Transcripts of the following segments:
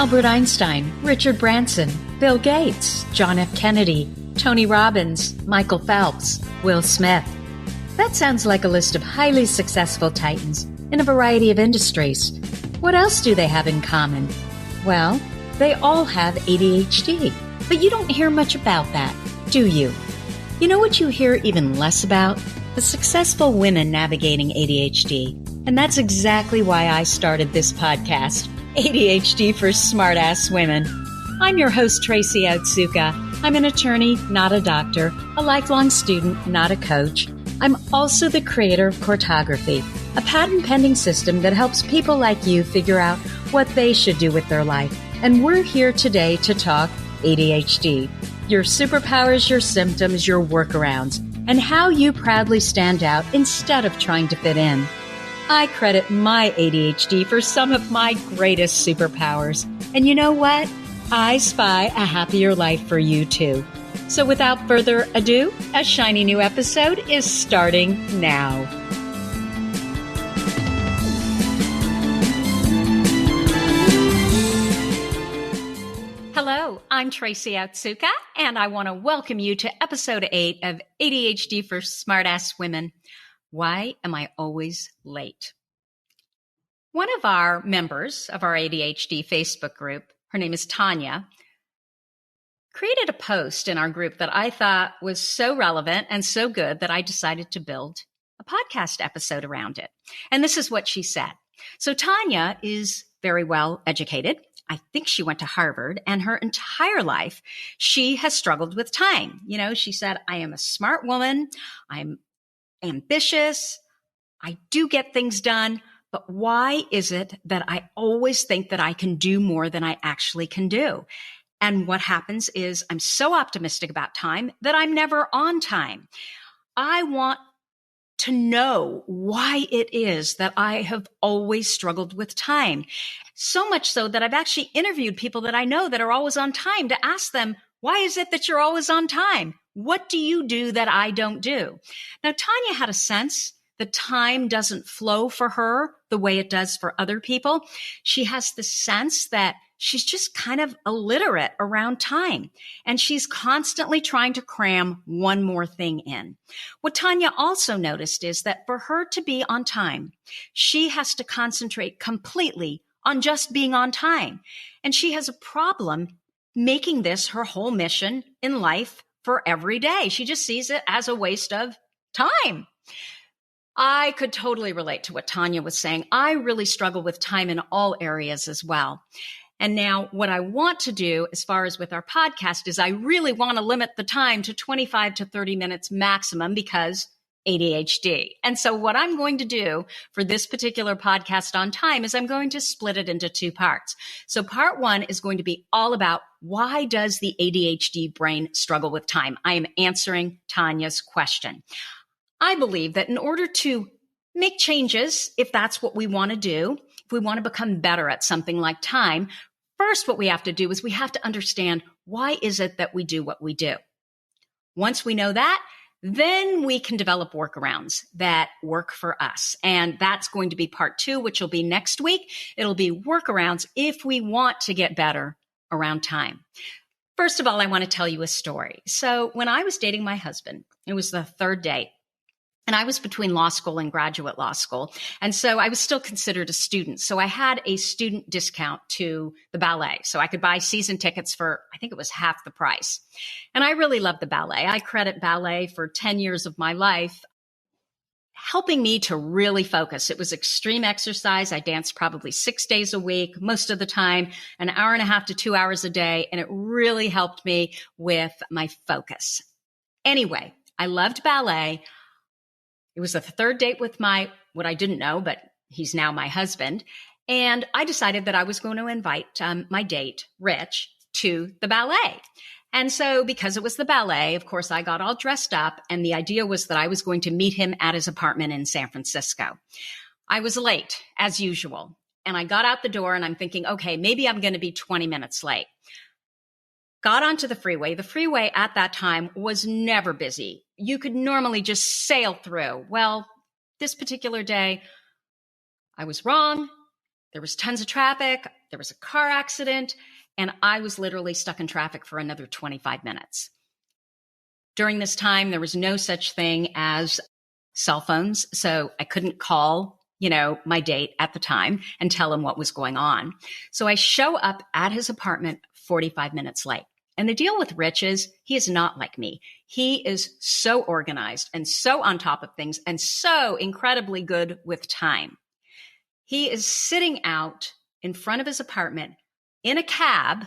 Albert Einstein, Richard Branson, Bill Gates, John F. Kennedy, Tony Robbins, Michael Phelps, Will Smith. That sounds like a list of highly successful titans in a variety of industries. What else do they have in common? Well, they all have ADHD, but you don't hear much about that, do you? You know what you hear even less about? The successful women navigating ADHD. And that's exactly why I started this podcast, ADHD for Smartass Women. I'm your host, Tracy Otsuka. I'm an attorney, not a doctor, a lifelong student, not a coach. I'm also the creator of Courtography, a patent-pending system that helps people like you figure out what they should do with their life. And we're here today to talk ADHD, your superpowers, your symptoms, your workarounds, and how you proudly stand out instead of trying to fit in. I credit my ADHD for some of my greatest superpowers. And you know what? I spy a happier life for you too. So without further ado, a shiny new episode is starting now. Hello, I'm Tracy Otsuka, and I want to welcome you to episode 8 of ADHD for Smartass Women. Why am I always late? One of our members of our ADHD Facebook group, her name is Tanya, created a post in our group that I thought was so relevant and so good that I decided to build a podcast episode around it. And this is what she said. So Tanya is very well educated. I think she went to Harvard, and her entire life, she has struggled with time. You know, she said, I am a smart woman. I'm ambitious. I do get things done. But why is it that I always think that I can do more than I actually can do? And what happens is I'm so optimistic about time that I'm never on time. I want to know why it is that I have always struggled with time. So much so that I've actually interviewed people that I know that are always on time to ask them, why is it that you're always on time? What do you do that I don't do? Now, Tanya had a sense that time doesn't flow for her the way it does for other people. She has the sense that she's just kind of illiterate around time, and she's constantly trying to cram one more thing in. What Tanya also noticed is that for her to be on time, she has to concentrate completely on just being on time. And she has a problem making this her whole mission in life for every day. She just sees it as a waste of time. I could totally relate to what Tanya was saying. I really struggle with time in all areas as well. And now what I want to do as far as with our podcast is I really want to limit the time to 25 to 30 minutes maximum because ADHD. And so what I'm going to do for this particular podcast on time is I'm going to split it into 2 parts. So part 1 is going to be all about why does the ADHD brain struggle with time? I am answering Tanya's question. I believe that in order to make changes, if that's what we want to do, if we want to become better at something like time, first what we have to do is we have to understand why is it that we do what we do. Once we know that, then we can develop workarounds that work for us. And that's going to be part 2, which will be next week. It'll be workarounds if we want to get better around time. First of all, I want to tell you a story. So when I was dating my husband, it was the 3rd date. And I was between law school and graduate law school. And so I was still considered a student. So I had a student discount to the ballet. So I could buy season tickets for, I think it was half the price. And I really loved the ballet. I credit ballet for 10 years of my life, helping me to really focus. It was extreme exercise. I danced probably 6 days a week, most of the time, an hour and a half to 2 hours a day. And it really helped me with my focus. Anyway, I loved ballet. It was the 3rd date with what I didn't know, but he's now my husband. And I decided that I was going to invite my date, Rich, to the ballet. And so because it was the ballet, of course, I got all dressed up. And the idea was that I was going to meet him at his apartment in San Francisco. I was late, as usual. And I got out the door and I'm thinking, okay, maybe I'm going to be 20 minutes late. Got onto the freeway. The freeway at that time was never busy. You could normally just sail through. Well, this particular day, I was wrong there was tons of traffic, there was a car accident, and I was literally stuck in traffic for another 25 minutes. During this time, there was no such thing as cell phones, so I couldn't call, my date at the time and tell him what was going on. So I show up at his apartment 45 minutes late. And the deal with Rich is he is not like me. He is so organized and so on top of things and so incredibly good with time. He is sitting out in front of his apartment in a cab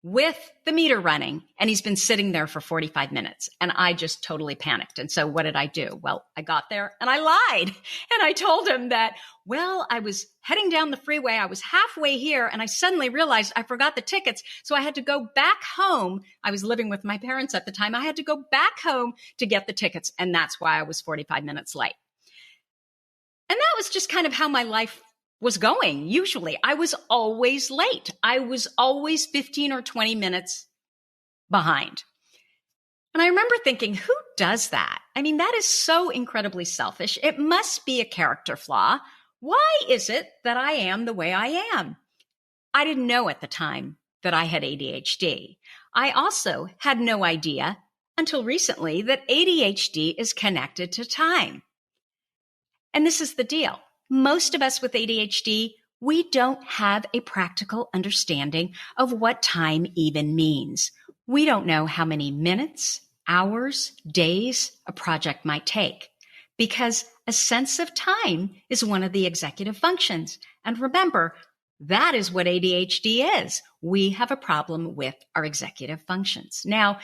with the meter running, and he's been sitting there for 45 minutes. And I just totally panicked. And so what did I do? Well, I got there and I lied. And I told him that, I was heading down the freeway. I was halfway here and I suddenly realized I forgot the tickets. So I had to go back home. I was living with my parents at the time. I had to go back home to get the tickets. And that's why I was 45 minutes late. And that was just kind of how my life was going. Usually I was always late. I was always 15 or 20 minutes behind. And I remember thinking, who does that? I mean, that is so incredibly selfish. It must be a character flaw. Why is it that I am the way I am? I didn't know at the time that I had ADHD. I also had no idea until recently that ADHD is connected to time. And this is the deal. Most of us with ADHD, we don't have a practical understanding of what time even means. We don't know how many minutes, hours, days a project might take, because a sense of time is one of the executive functions. And remember, that is what ADHD is. We have a problem with our executive functions. Now,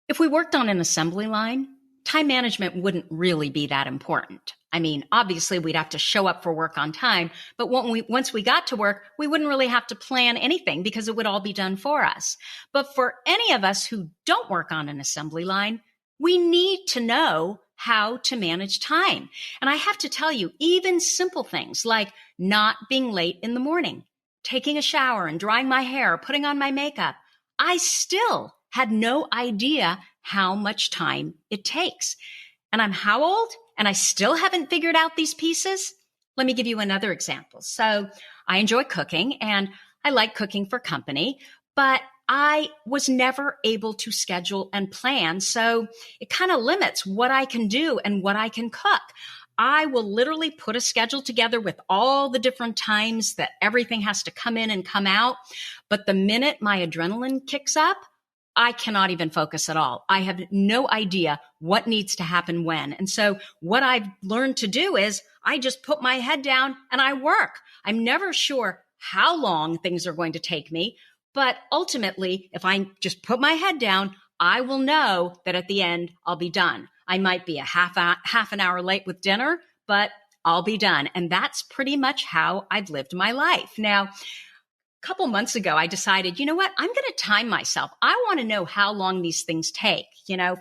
if we worked on an assembly line, time management wouldn't really be that important. I mean, obviously we'd have to show up for work on time, but once we got to work, we wouldn't really have to plan anything because it would all be done for us. But for any of us who don't work on an assembly line, we need to know how to manage time. And I have to tell you, even simple things like not being late in the morning, taking a shower and drying my hair, putting on my makeup, I still had no idea how much time it takes. And I'm how old? And I still haven't figured out these pieces? Let me give you another example. So I enjoy cooking and I like cooking for company, but I was never able to schedule and plan. So it kind of limits what I can do and what I can cook. I will literally put a schedule together with all the different times that everything has to come in and come out. But the minute my adrenaline kicks up, I cannot even focus at all. I have no idea what needs to happen when. And so what I've learned to do is I just put my head down and I work. I'm never sure how long things are going to take me, but ultimately, if I just put my head down, I will know that at the end, I'll be done. I might be a half an hour late with dinner, but I'll be done. And that's pretty much how I've lived my life. Now, couple months ago, I decided, you know what? I'm going to time myself. I want to know how long these things take.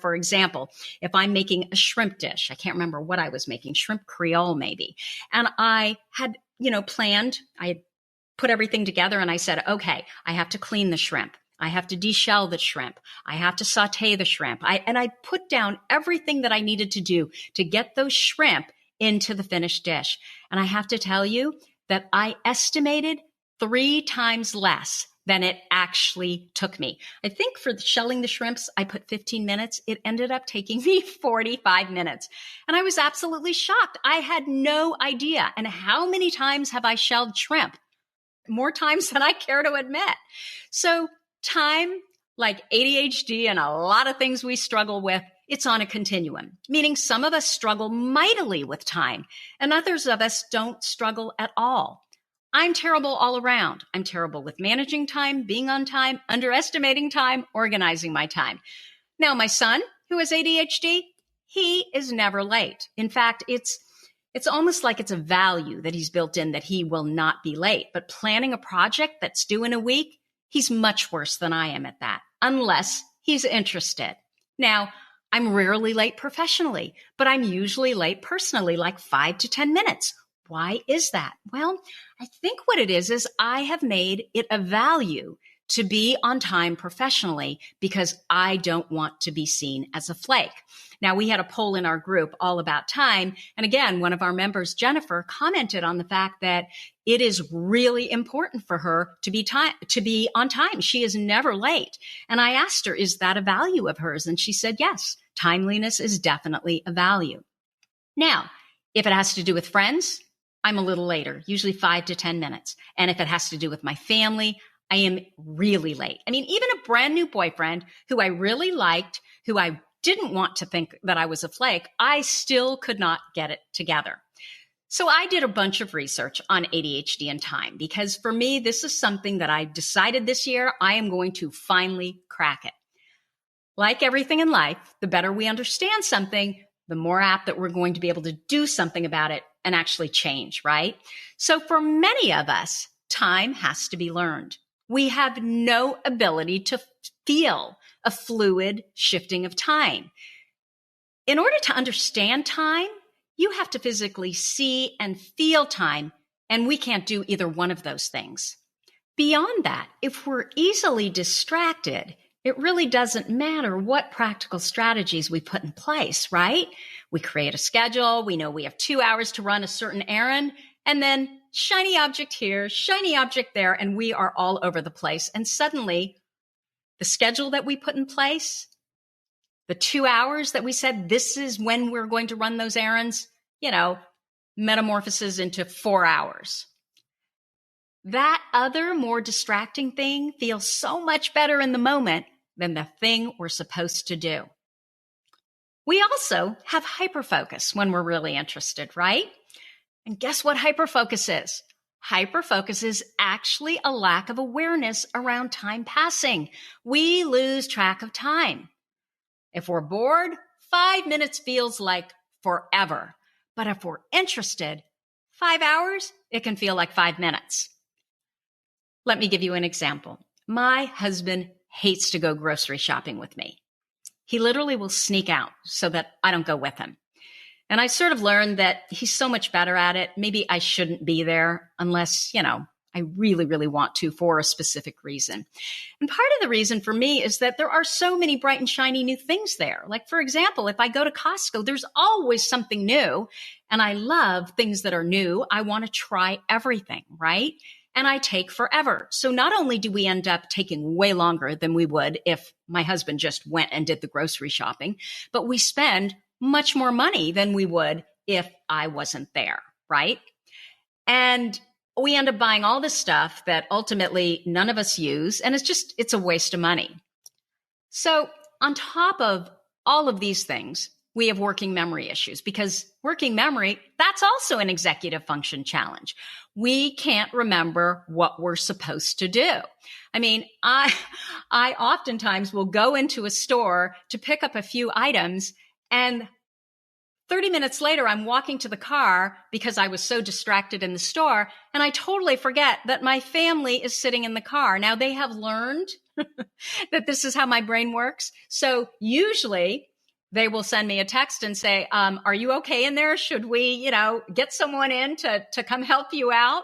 For example, if I'm making a shrimp dish, I can't remember what I was making, shrimp Creole maybe. And I had, planned, I had put everything together and I said, okay, I have to clean the shrimp. I have to deshell the shrimp. I have to saute the shrimp. I put down everything that I needed to do to get those shrimp into the finished dish. And I have to tell you that I estimated 3 times less than it actually took me. I think for shelling the shrimps, I put 15 minutes. It ended up taking me 45 minutes. And I was absolutely shocked. I had no idea. And how many times have I shelled shrimp? More times than I care to admit. So time, like ADHD and a lot of things we struggle with, it's on a continuum, meaning some of us struggle mightily with time and others of us don't struggle at all. I'm terrible all around. I'm terrible with managing time, being on time, underestimating time, organizing my time. Now, my son, who has ADHD, he is never late. In fact, it's almost like it's a value that he's built in that he will not be late. But planning a project that's due in a week, he's much worse than I am at that, unless he's interested. Now, I'm rarely late professionally, but I'm usually late personally, like 5 to 10 minutes. Why is that? Well, I think what it is I have made it a value to be on time professionally because I don't want to be seen as a flake. Now, we had a poll in our group all about time. And again, one of our members, Jennifer, commented on the fact that it is really important for her to be on time. She is never late. And I asked her, is that a value of hers? And she said, yes, timeliness is definitely a value. Now, if it has to do with friends, I'm a little later, usually 5 to 10 minutes. And if it has to do with my family, I am really late. I mean, even a brand new boyfriend who I really liked, who I didn't want to think that I was a flake, I still could not get it together. So I did a bunch of research on ADHD and time because for me, this is something that I decided this year I am going to finally crack it. Like everything in life, the better we understand something, the more apt that we're going to be able to do something about it and actually change, right? So for many of us, time has to be learned. We have no ability to feel a fluid shifting of time. In order to understand time, you have to physically see and feel time, and we can't do either one of those things. Beyond that, if we're easily distracted, it really doesn't matter what practical strategies we put in place, right? We create a schedule, we know we have 2 hours to run a certain errand, and then shiny object here, shiny object there, and we are all over the place. And suddenly, the schedule that we put in place, the 2 hours that we said, this is when we're going to run those errands, metamorphoses into 4 hours. That other more distracting thing feels so much better in the moment than the thing we're supposed to do. We also have hyperfocus when we're really interested, right? And guess what hyperfocus is? Hyperfocus is actually a lack of awareness around time passing. We lose track of time. If we're bored, 5 minutes feels like forever. But if we're interested, 5 hours, it can feel like 5 minutes. Let me give you an example. My husband hates to go grocery shopping with me. He literally will sneak out so that I don't go with him. And I sort of learned that he's so much better at it. Maybe I shouldn't be there unless, I really, really want to for a specific reason. And part of the reason for me is that there are so many bright and shiny new things there. Like, for example, if I go to Costco, there's always something new. And I love things that are new. I want to try everything, right? And I take forever. So not only do we end up taking way longer than we would if my husband just went and did the grocery shopping, but we spend much more money than we would if I wasn't there, right? And we end up buying all this stuff that ultimately none of us use, and it's a waste of money. So on top of all of these things, we have working memory issues because working memory, that's also an executive function challenge. We can't remember what we're supposed to do. I mean, I oftentimes will go into a store to pick up a few items, and 30 minutes later, I'm walking to the car because I was so distracted in the store, and I totally forget that my family is sitting in the car. Now, they have learned that this is how my brain works. So usually they will send me a text and say, are you okay in there? Should we, get someone in to come help you out?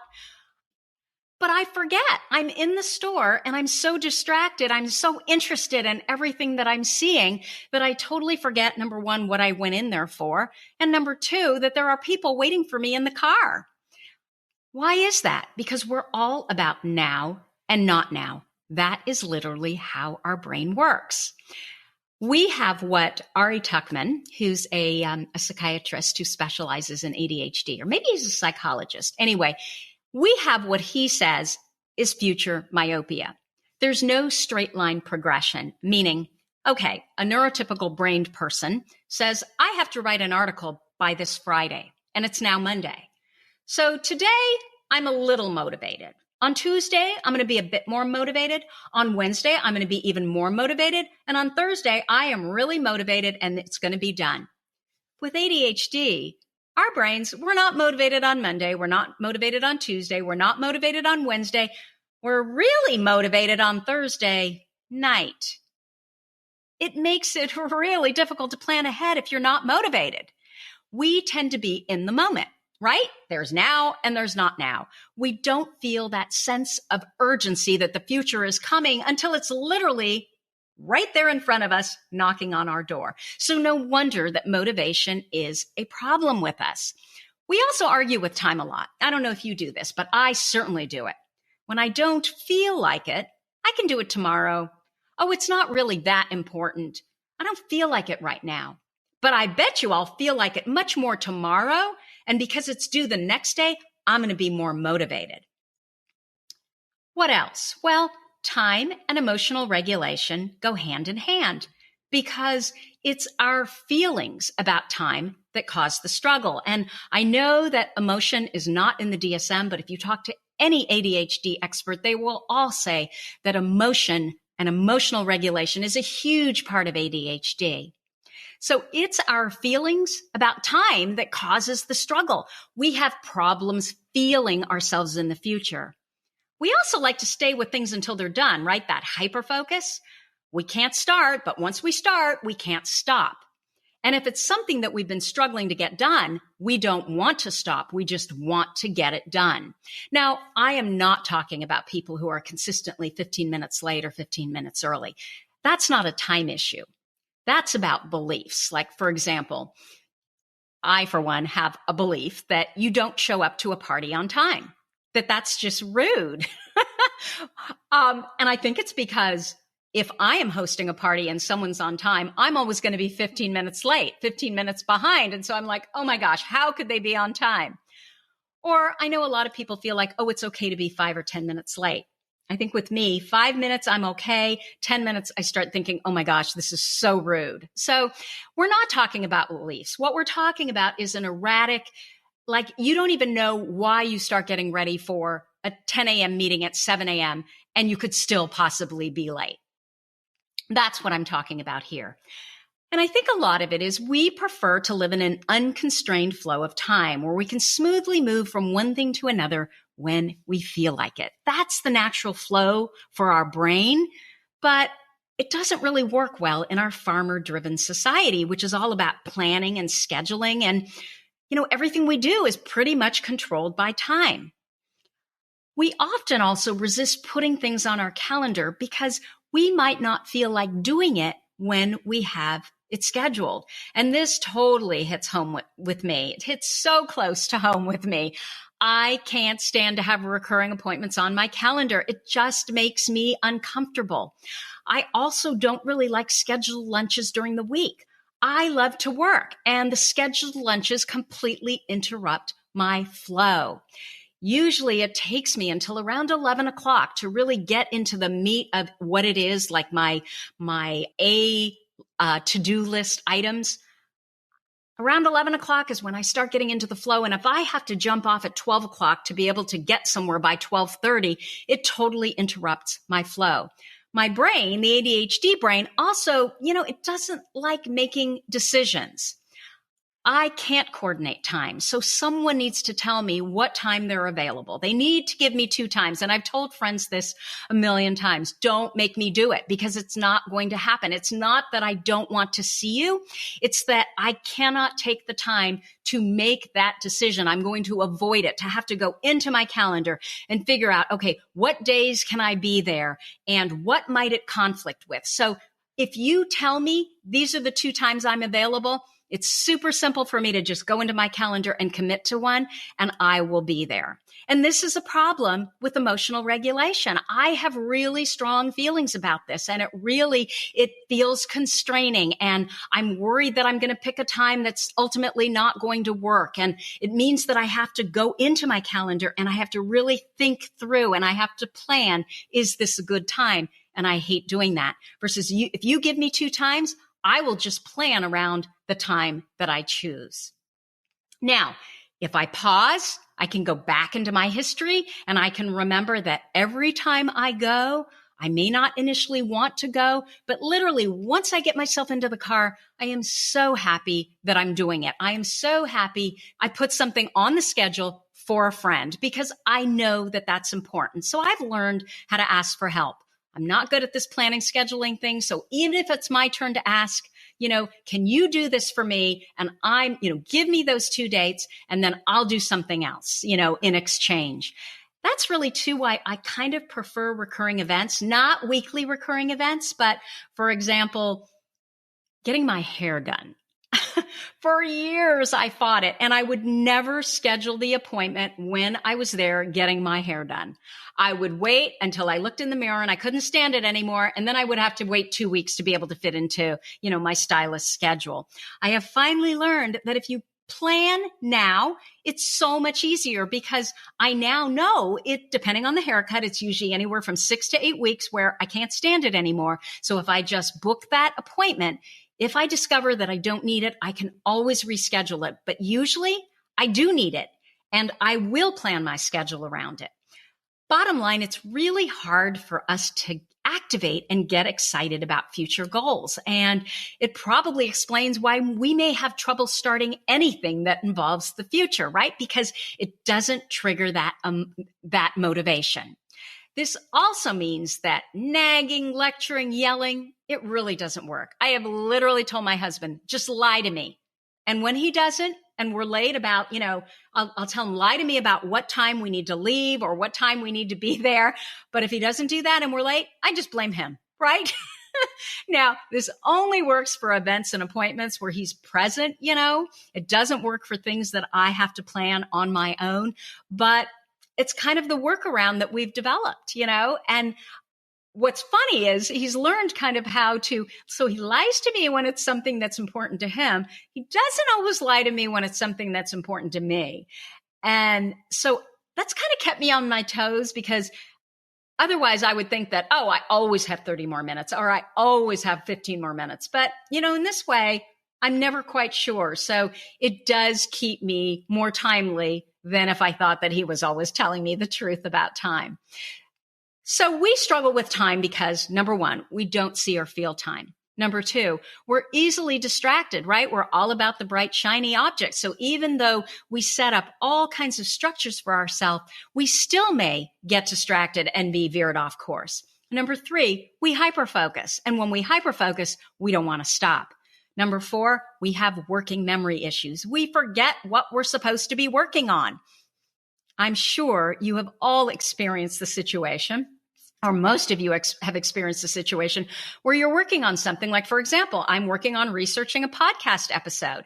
But I forget. I'm in the store and I'm so distracted. I'm so interested in everything that I'm seeing that I totally forget, number one, what I went in there for. And number two, that there are people waiting for me in the car. Why is that? Because we're all about now and not now. That is literally how our brain works. We have what Ari Tuckman, who's a psychiatrist who specializes in ADHD, or maybe he's a psychologist. Anyway, we have what he says is future myopia. There's no straight line progression, meaning, okay, a neurotypical brained person says, I have to write an article by this Friday, and it's now Monday. So today, I'm a little motivated. On Tuesday, I'm going to be a bit more motivated. On Wednesday, I'm going to be even more motivated. And on Thursday, I am really motivated and it's going to be done. With ADHD, our brains, we're not motivated on Monday. We're not motivated on Tuesday. We're not motivated on Wednesday. We're really motivated on Thursday night. It makes it really difficult to plan ahead if you're not motivated. We tend to be in the moment. right? There's now and there's not now. We don't feel that sense of urgency that the future is coming until it's literally right there in front of us, knocking on our door. So no wonder that motivation is a problem with us. We also argue with time a lot. I don't know if you do this, but I certainly do it. When I don't feel like it, I can do it tomorrow. Oh, it's not really that important. I don't feel like it right now. But I bet you I'll feel like it much more tomorrow. And because it's due the next day, I'm going to be more motivated. What else? Well, time and emotional regulation go hand in hand because it's our feelings about time that cause the struggle. And I know that emotion is not in the DSM, but if you talk to any ADHD expert, they will all say that emotion and emotional regulation is a huge part of ADHD. So it's our feelings about time that causes the struggle. We have problems feeling ourselves in the future. We also like to stay with things until they're done, right? That hyper focus. We can't start, but once we start, we can't stop. And if it's something that we've been struggling to get done, we don't want to stop. We just want to get it done. Now, I am not talking about people who are consistently 15 minutes late or 15 minutes early. That's not a time issue. That's about beliefs. Like, for example, I, for one, have a belief that you don't show up to a party on time, that's just rude. And I think it's because if I am hosting a party and someone's on time, I'm always going to be 15 minutes late, 15 minutes behind. And so I'm like, oh my gosh, how could they be on time? Or I know a lot of people feel like, oh, it's okay to be 5 or 10 minutes late. I think with me, 5 minutes, I'm okay. 10 minutes, I start thinking, oh my gosh, this is so rude. So we're not talking about beliefs. What we're talking about is an erratic, like you don't even know why you start getting ready for a 10 a.m. meeting at 7 a.m. and you could still possibly be late. That's what I'm talking about here. And I think a lot of it is we prefer to live in an unconstrained flow of time where we can smoothly move from one thing to another when we feel like it. That's the natural flow for our brain, but it doesn't really work well in our farmer-driven society, which is all about planning and scheduling. And, everything we do is pretty much controlled by time. We often also resist putting things on our calendar because we might not feel like doing it when we have it scheduled. And this totally hits home with me. It hits so close to home with me. I can't stand to have recurring appointments on my calendar. It just makes me uncomfortable. I also don't really like scheduled lunches during the week. I love to work, and the scheduled lunches completely interrupt my flow. Usually it takes me until around 11 o'clock to really get into the meat of what it is, like my to-do list items. Around 11 o'clock is when I start getting into the flow. And if I have to jump off at 12 o'clock to be able to get somewhere by 12:30, it totally interrupts my flow. My brain, the ADHD brain, also, it doesn't like making decisions. I can't coordinate time. So someone needs to tell me what time they're available. They need to give me 2 times. And I've told friends this a million times. Don't make me do it because it's not going to happen. It's not that I don't want to see you. It's that I cannot take the time to make that decision. I'm going to avoid it, to have to go into my calendar and figure out, okay, what days can I be there and what might it conflict with? So if you tell me these are the 2 times I'm available, it's super simple for me to just go into my calendar and commit to one, and I will be there. And this is a problem with emotional regulation. I have really strong feelings about this, and it feels constraining, and I'm worried that I'm going to pick a time that's ultimately not going to work. And it means that I have to go into my calendar and I have to really think through and I have to plan, is this a good time? And I hate doing that. Versus if you give me 2 times, I will just plan around the time that I choose. Now, if I pause, I can go back into my history and I can remember that every time I go, I may not initially want to go, but literally once I get myself into the car, I am so happy that I'm doing it. I am so happy I put something on the schedule for a friend because I know that that's important. So I've learned how to ask for help. I'm not good at this planning, scheduling thing. So even if it's my turn to ask, can you do this for me? And give me those 2 dates and then I'll do something else, in exchange. That's really too why I kind of prefer recurring events, not weekly recurring events, but for example, getting my hair done. For years, I fought it, and I would never schedule the appointment when I was there getting my hair done. I would wait until I looked in the mirror and I couldn't stand it anymore, and then I would have to wait 2 weeks to be able to fit into, my stylist's schedule. I have finally learned that if you plan now, it's so much easier because I now know it, depending on the haircut, it's usually anywhere from 6 to 8 weeks where I can't stand it anymore. So if I just book that appointment, if I discover that I don't need it, I can always reschedule it. But usually I do need it and I will plan my schedule around it. Bottom line, it's really hard for us to activate and get excited about future goals. And it probably explains why we may have trouble starting anything that involves the future, right? Because it doesn't trigger that motivation. This also means that nagging, lecturing, yelling, it really doesn't work. I have literally told my husband, just lie to me. And when he doesn't, and we're late about, I'll tell him, lie to me about what time we need to leave or what time we need to be there. But if he doesn't do that and we're late, I just blame him, right? Now, this only works for events and appointments where he's present, It doesn't work for things that I have to plan on my own. But it's kind of the workaround that we've developed, And what's funny is he's learned kind of so he lies to me when it's something that's important to him. He doesn't always lie to me when it's something that's important to me. And so that's kind of kept me on my toes because otherwise I would think that, I always have 30 more minutes or I always have 15 more minutes. But, in this way, I'm never quite sure. So it does keep me more timely than if I thought that he was always telling me the truth about time. So we struggle with time because, number one, we don't see or feel time. Number two, we're easily distracted, right? We're all about the bright, shiny objects. So even though we set up all kinds of structures for ourselves, we still may get distracted and be veered off course. Number three, we hyperfocus. And when we hyperfocus, we don't want to stop. Number four, we have working memory issues. We forget what we're supposed to be working on. I'm sure you have all experienced the situation, or most of you have experienced the situation where you're working on something. Like, for example, I'm working on researching a podcast episode.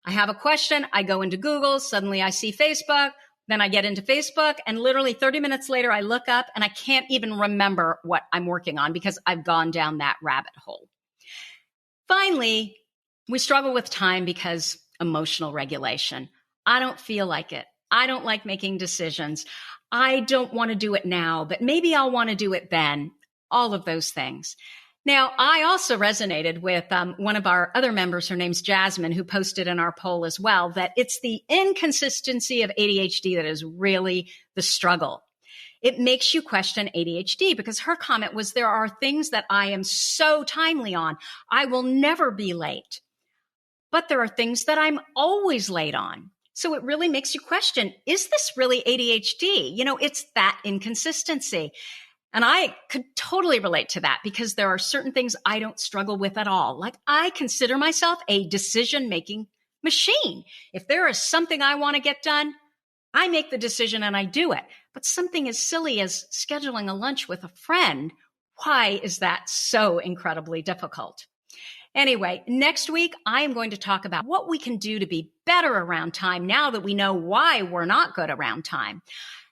I have a question. I go into Google. Suddenly I see Facebook. Then I get into Facebook and literally 30 minutes later, I look up and I can't even remember what I'm working on because I've gone down that rabbit hole. Finally, we struggle with time because emotional regulation. I don't feel like it. I don't like making decisions. I don't want to do it now, but maybe I'll want to do it then. All of those things. Now, I also resonated with one of our other members, her name's Jasmine, who posted in our poll as well, that it's the inconsistency of ADHD that is really the struggle. It makes you question ADHD because her comment was, there are things that I am so timely on. I will never be late. But there are things that I'm always late on. So it really makes you question, is this really ADHD? It's that inconsistency. And I could totally relate to that because there are certain things I don't struggle with at all. Like, I consider myself a decision-making machine. If there is something I want to get done, I make the decision and I do it. But something as silly as scheduling a lunch with a friend, why is that so incredibly difficult? Anyway, next week, I am going to talk about what we can do to be better around time now that we know why we're not good around time.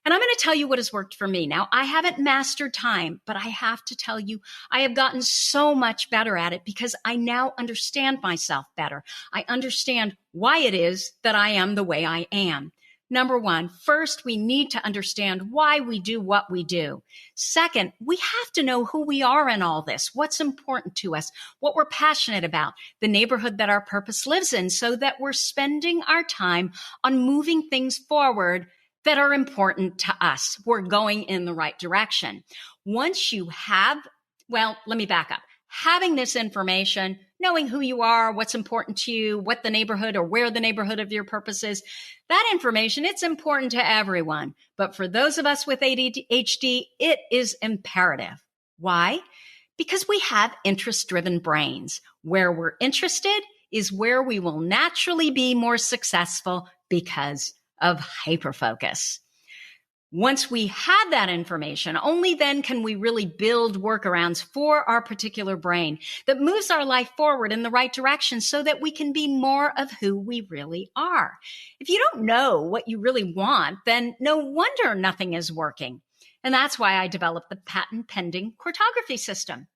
And I'm going to tell you what has worked for me. Now, I haven't mastered time, but I have to tell you, I have gotten so much better at it because I now understand myself better. I understand why it is that I am the way I am. Number one, first, we need to understand why we do what we do. Second, we have to know who we are in all this, what's important to us, what we're passionate about, the neighborhood that our purpose lives in, so that we're spending our time on moving things forward that are important to us. We're going in the right direction. Once you have, let me back up. Having this information, knowing who you are, what's important to you, what the neighborhood or where the neighborhood of your purpose is, that information, it's important to everyone. But for those of us with ADHD, it is imperative. Why? Because we have interest-driven brains. Where we're interested is where we will naturally be more successful because of hyperfocus. Once we have that information, only then can we really build workarounds for our particular brain that moves our life forward in the right direction so that we can be more of who we really are. If you don't know what you really want, then no wonder nothing is working. And that's why I developed the patent-pending cartography system.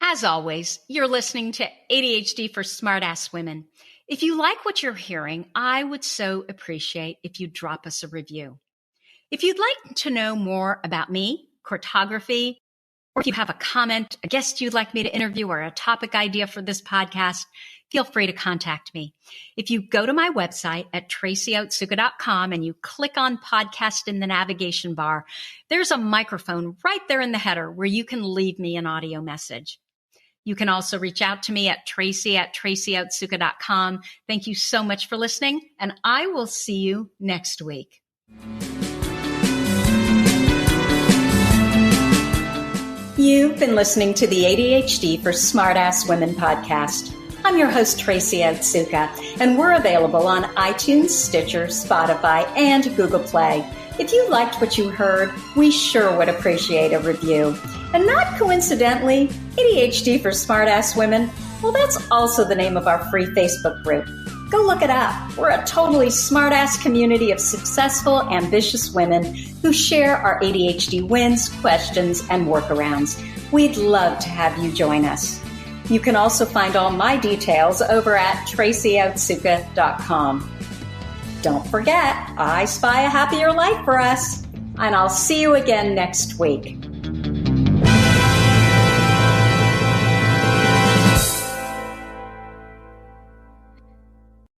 As always, you're listening to ADHD for Smartass Women. If you like what you're hearing, I would so appreciate if you drop us a review. If you'd like to know more about me, cartography, or if you have a comment, a guest you'd like me to interview, or a topic idea for this podcast, feel free to contact me. If you go to my website at tracyotsuka.com and you click on podcast in the navigation bar, there's a microphone right there in the header where you can leave me an audio message. You can also reach out to me at tracyotsuka.com. Thank you so much for listening, and I will see you next week. You've been listening to the ADHD for Smartass Women podcast. I'm your host, Tracy Otsuka, and we're available on iTunes, Stitcher, Spotify, and Google Play. If you liked what you heard, we sure would appreciate a review. And not coincidentally, ADHD for Smartass Women, well, that's also the name of our free Facebook group. Go look it up. We're a totally smartass community of successful, ambitious women who share our ADHD wins, questions, and workarounds. We'd love to have you join us. You can also find all my details over at tracyotsuka.com. Don't forget, I spy a happier life for us, and I'll see you again next week.